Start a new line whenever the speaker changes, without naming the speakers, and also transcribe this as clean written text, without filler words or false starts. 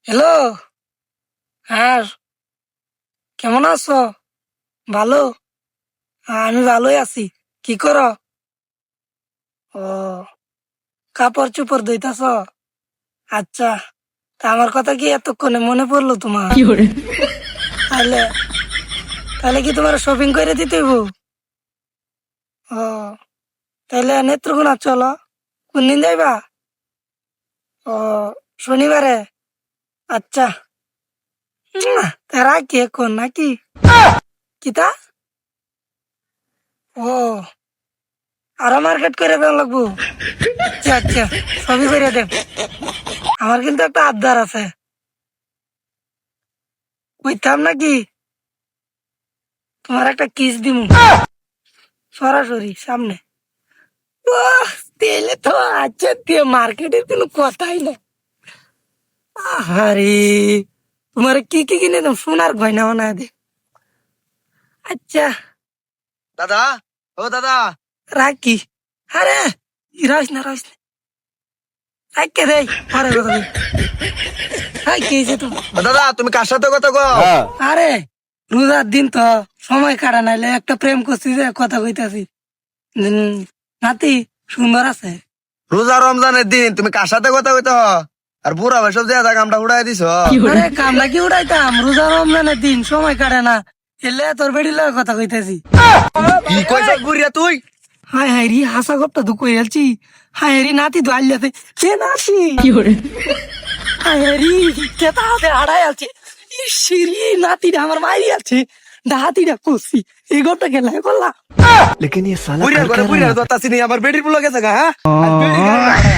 Hello, হ্যাঁ, কেমন আছো? ভালো? হ্যাঁ, আমি ভালোই আছি। কি করো? ও, কাপড় চোপড় ধুইতাছ? আচ্ছা, তা আমার কথা কি এতক্ষণে মনে পড়লো তোমার? তাহলে তাহলে কি তোমার শপিং করে দিতে হইব? ও, তাহলে নেত্রকোনা চলো। কোন দিন যাইবা? ও, শনিবারে। আচ্ছা, তারা কি এখন নাকি? কিতা? ও, আরো মার্কেট করে দেওয়া লাগবো। আচ্ছা আচ্ছা, সবই করে দেব। আমার কিন্তু একটা আবদার আছে, কইতাম নাকি? তোমার একটা কিস দিমু সরাসরি সামনে। ওহ, তেলে তো আচ্ছা দিয়ে মার্কেটের কোনো কথাই না। আরে, তোমার কি কি কিনে দাম? সোনার গয়না বানায় দে। আচ্ছা,
দাদা, ও দাদা,
রাখি। আরে, রাইস না রাখকে দেই, পরে কথা বলি। হাই, কি হয়েছে তো?
ও দাদা, তুমি কার সাথে কথা কও?
আরে, রোজার দিন তো সময় কাটা নাইলে একটা প্রেম করছি যে কথা কইতাছি। নাতি সুন্দর আছে।
রোজা রমজানের দিন তুমি কার সাথে কথা কইতে হ? আর বুড়া ভাই সব দেয়া কামটা উড়াই দিছ।
আরে কামলা কি উড়াইতাম, রোজা রমজানের দিন সময় কাটে না, এলে তোর বেড়ি লাগে কথা কইতাছি।
কি কইছ বুড়িয়া তুই?
হাই হাই রি, হাসা গপটা দুঃখ হয়েছি। হাই রি, নাতি তো আল্লাতে সে নাতি। হাই রি, কেতা হাতে হারাই আছে। সিঁড়ি নাতিটা আমার মারি আছে, ডাহাতিটা করছি, এই গপটা খেলায় করলাম।
বুড়িয়া করে বুড়িয়া তো তাসি নেই, আমার বেডির পুলো গেছে গা, হ্যাঁ? আর বেড়ি গায়ে